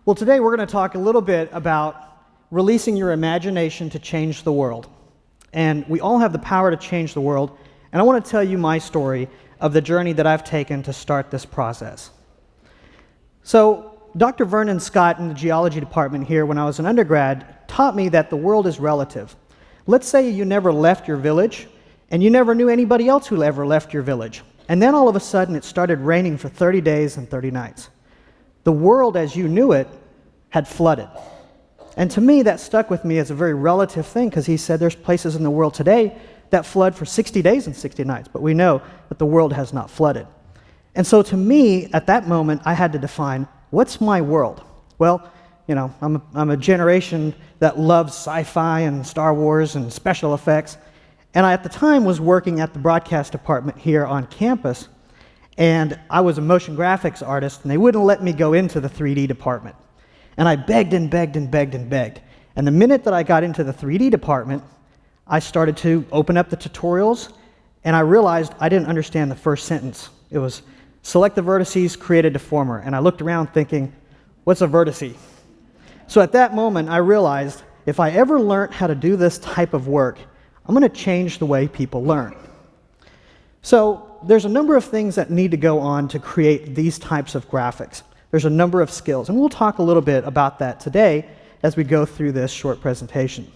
Well, today we're going to talk a little bit about releasing your imagination to change the world. And we all have the power to change the world, and I want to tell you my story of the journey that I've taken to start this process. So, Dr. Vernon Scott in the geology department here, when I was an undergrad, taught me that the world is relative. Let's say you never left your village, and you never knew anybody else who ever left your village. And then all of a sudden it started raining for 30 days and 30 nights. The world as you knew it had flooded. And to me, that stuck with me as a very relative thing, because he said there's places in the world today that flood for 60 days and 60 nights, but we know that the world has not flooded. And so to me, at that moment, I had to define, what's my world? Well, you know, I'm a generation that loves sci-fi and Star Wars and special effects, and I, at the time, was working at the broadcast department here on campus, and I was a motion graphics artist, and they wouldn't let me go into the 3D department. And I begged and begged and begged and begged. And the minute that I got into the 3D department, I started to open up the tutorials, and I realized I didn't understand the first sentence. It was, select the vertices, create a deformer. And I looked around thinking, what's a vertice? So at that moment, I realized if I ever learned how to do this type of work, I'm going to change the way people learn. So there's a number of things that need to go on to create these types of graphics. There's a number of skills, and we'll talk a little bit about that today as we go through this short presentation.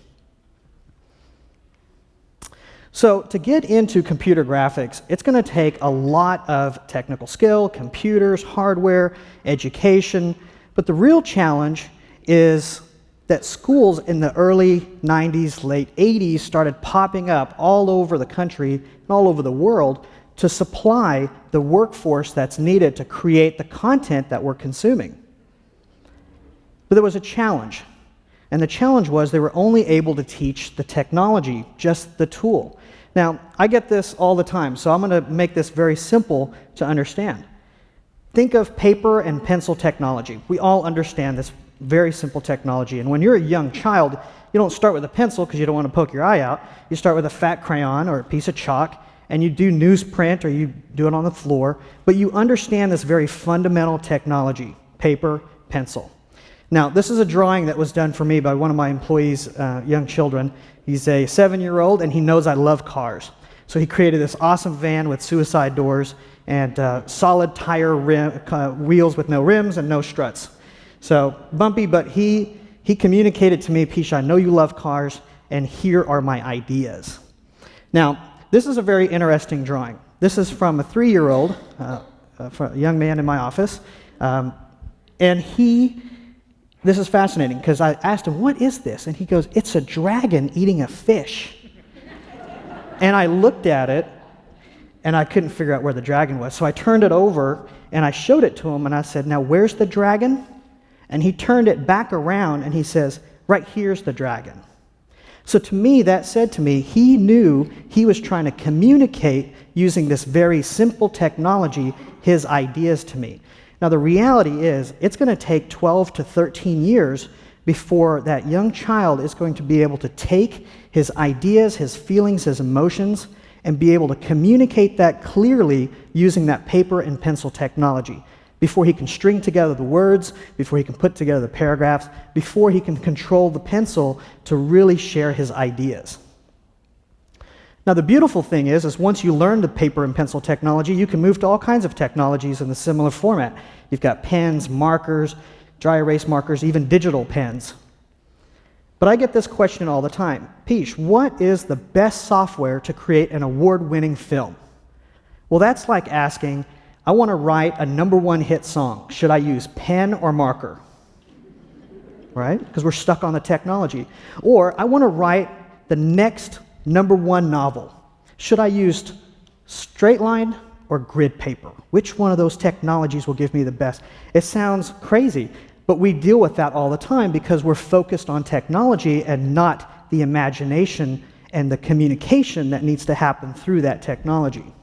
So to get into computer graphics, it's going to take a lot of technical skill, computers, hardware, education, but the real challenge is that schools in the early 90s, late 80s started popping up all over the country and all over the world to supply the workforce that's needed to create the content that we're consuming. But there was a challenge, and the challenge was they were only able to teach the technology, just the tool. Now, I get this all the time, so I'm going to make this very simple to understand. Think of paper and pencil technology. We all understand this very simple technology, and when you're a young child, you don't start with a pencil because you don't want to poke your eye out. You start with a fat crayon or a piece of chalk, and you do newsprint or you do it on the floor, but you understand this very fundamental technology, paper, pencil. Now, this is a drawing that was done for me by one of my employees' young children. He's a 7-year-old, and he knows I love cars. So he created this awesome van with suicide doors and solid tire wheels with no rims and no struts. So bumpy, but he communicated to me, Piyush, I know you love cars, and here are my ideas. Now, this is a very interesting drawing. This is from a 3-year-old, a young man in my office, and this is fascinating because I asked him, what is this? And he goes, it's a dragon eating a fish. And I looked at it, and I couldn't figure out where the dragon was. So I turned it over, and I showed it to him, and I said, now where's the dragon? And he turned it back around, and he says, right here's the dragon. So to me, that said to me, he knew he was trying to communicate using this very simple technology, his ideas to me. Now the reality is, it's going to take 12 to 13 years before that young child is going to be able to take his ideas, his feelings, his emotions, and be able to communicate that clearly using that paper and pencil technology. Before he can string together the words, before he can put together the paragraphs, before he can control the pencil to really share his ideas. Now the beautiful thing is once you learn the paper and pencil technology, you can move to all kinds of technologies in the similar format. You've got pens, markers, dry erase markers, even digital pens. But I get this question all the time. Piyush, what is the best software to create an award-winning film? Well, that's like asking, I want to write a #1 hit song. Should I use pen or marker? Right? Because we're stuck on the technology. Or I want to write the next #1 novel. Should I use straight line or grid paper? Which one of those technologies will give me the best? It sounds crazy, but we deal with that all the time because we're focused on technology and not the imagination and the communication that needs to happen through that technology.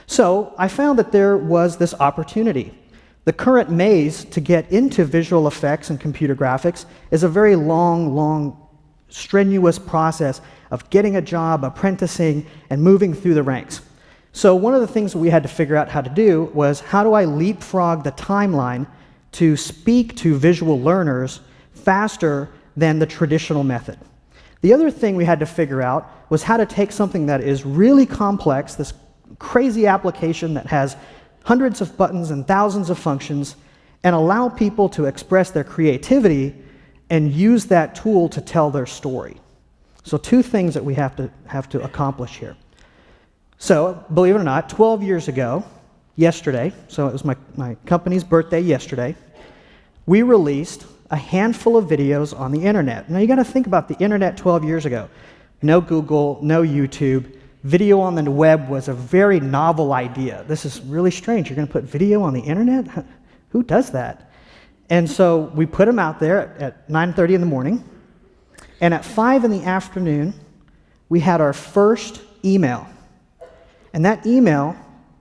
So I found that there was this opportunity. The current maze to get into visual effects and computer graphics is a very long, strenuous process of getting a job, apprenticing, and moving through the ranks. So one of the things we had to figure out how to do was, how do I leapfrog the timeline to speak to visual learners faster than the traditional method. The other thing we had to figure out was how to take something that is really complex, this crazy application that has hundreds of buttons and thousands of functions, and allow people to express their creativity and use that tool to tell their story. So two things that we have to accomplish here. So, believe it or not, 12 years ago, yesterday, so it was my company's birthday yesterday, we released a handful of videos on the internet. Now you got to think about the internet 12 years ago. No Google, no YouTube. Video on the web was a very novel idea. This is really strange. You're going to put video on the internet? Who does that? And so we put them out there at 9:30 in the morning, and at 5 in the afternoon, we had our first email. And that email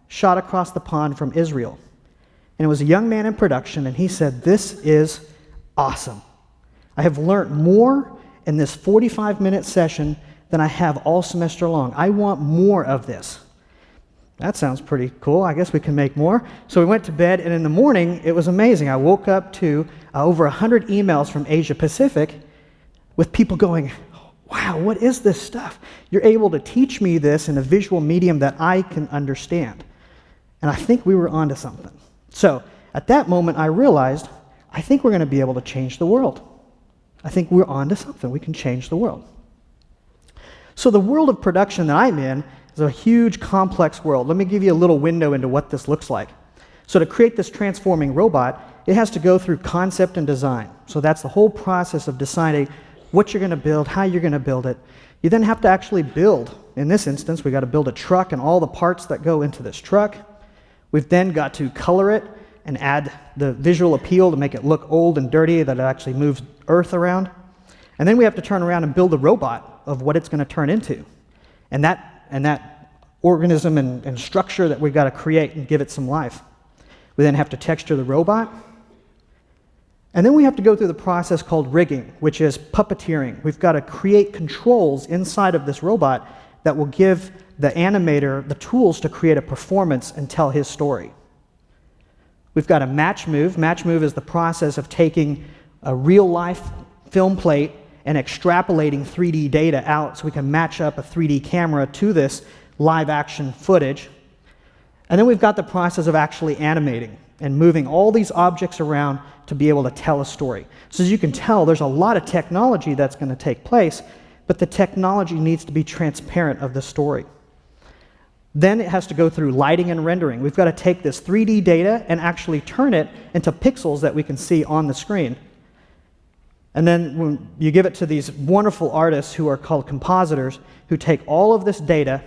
shot across the pond from Israel. And it was a young man in production, and he said, "This is awesome. I have learned more in this 45-minute session than I have all semester long. I want more of this." That sounds pretty cool. I guess we can make more. So we went to bed, and in the morning, it was amazing. I woke up to over 100 emails from Asia Pacific with people going, "Wow, what is this stuff? You're able to teach me this in a visual medium that I can understand." And I think we were onto something. So at that moment, I realized, I think we're going to be able to change the world. I think we're onto something. We can change the world. So the world of production that I'm in is a huge, complex world. Let me give you a little window into what this looks like. So to create this transforming robot, it has to go through concept and design. So that's the whole process of deciding what you're going to build, how you're going to build it. You then have to actually build. In this instance, we got to build a truck and all the parts that go into this truck. We've then got to color it and add the visual appeal to make it look old and dirty, that it actually moves earth around. And then we have to turn around and build a robot of what it's going to turn into. And that organism and structure that we've got to create and give it some life. We then have to texture the robot. And then we have to go through the process called rigging, which is puppeteering. We've got to create controls inside of this robot that will give the animator the tools to create a performance and tell his story. We've got a match move. Match move is the process of taking a real-life film plate and extrapolating 3D data out so we can match up a 3D camera to this live-action footage. And then we've got the process of actually animating and moving all these objects around to be able to tell a story. So as you can tell, there's a lot of technology that's going to take place, but the technology needs to be transparent of the story. Then it has to go through lighting and rendering. We've got to take this 3D data and actually turn it into pixels that we can see on the screen. And then when you give it to these wonderful artists who are called compositors, who take all of this data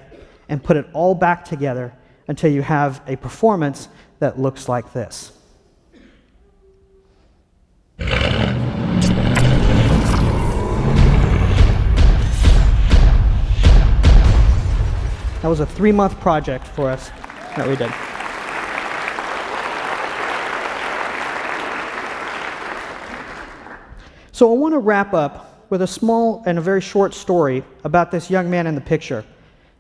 and put it all back together until you have a performance that looks like this. That was a 3-month project for us that we did. So I want to wrap up with a small and a very short story about this young man in the picture.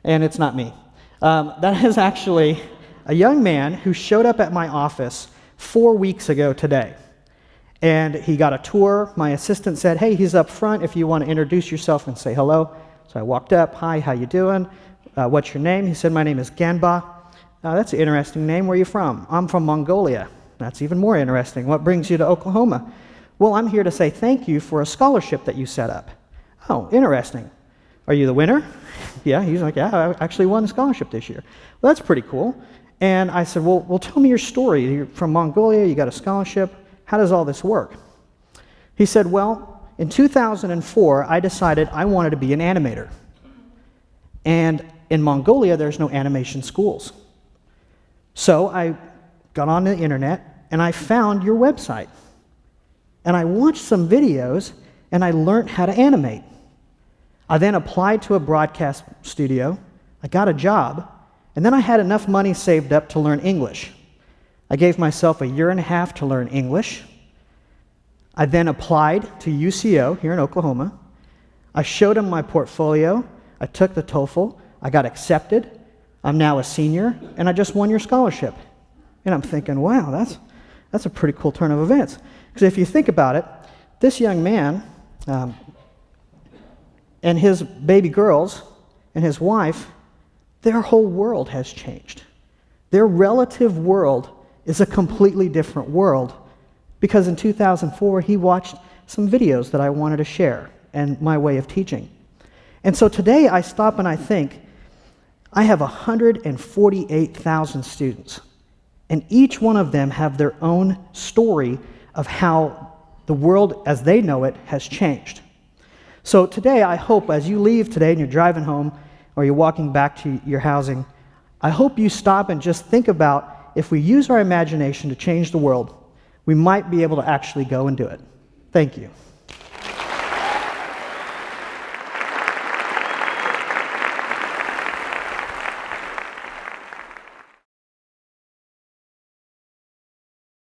And it's not me. That is actually a young man who showed up at my office 4 weeks ago today. And he got a tour. My assistant said, "Hey, he's up front if you want to introduce yourself and say hello." So I walked up. "Hi, how you doing? What's your name?" He said, "My name is Ganba." "That's an interesting name. Where are you from?" "I'm from Mongolia." "That's even more interesting. What brings you to Oklahoma?" "Well, I'm here to say thank you for a scholarship that you set up." "Oh, interesting. Are you the winner?" "Yeah." He's like, "Yeah, I actually won a scholarship this year." "Well, that's pretty cool." And I said, well, tell me your story. You're from Mongolia, you got a scholarship. How does all this work?" He said, "Well, in 2004, I decided I wanted to be an animator. And in Mongolia, there's no animation schools. So I got on the internet, and I found your website. And I watched some videos, and I learned how to animate. I then applied to a broadcast studio. I got a job, and then I had enough money saved up to learn English. I gave myself 1.5 years to learn English. I then applied to UCO here in Oklahoma. I showed them my portfolio. I took the TOEFL. I got accepted. I'm now a senior, and I just won your scholarship." And I'm thinking, wow, That's a pretty cool turn of events. Because if you think about it, this young man and his baby girls and his wife, their whole world has changed. Their relative world is a completely different world because in 2004 he watched some videos that I wanted to share and my way of teaching. And so today I stop and I think, I have 148,000 students, and each one of them have their own story of how the world as they know it has changed. So today I hope as you leave today and you're driving home or you're walking back to your housing, I hope you stop and just think about if we use our imagination to change the world, we might be able to actually go and do it. Thank you.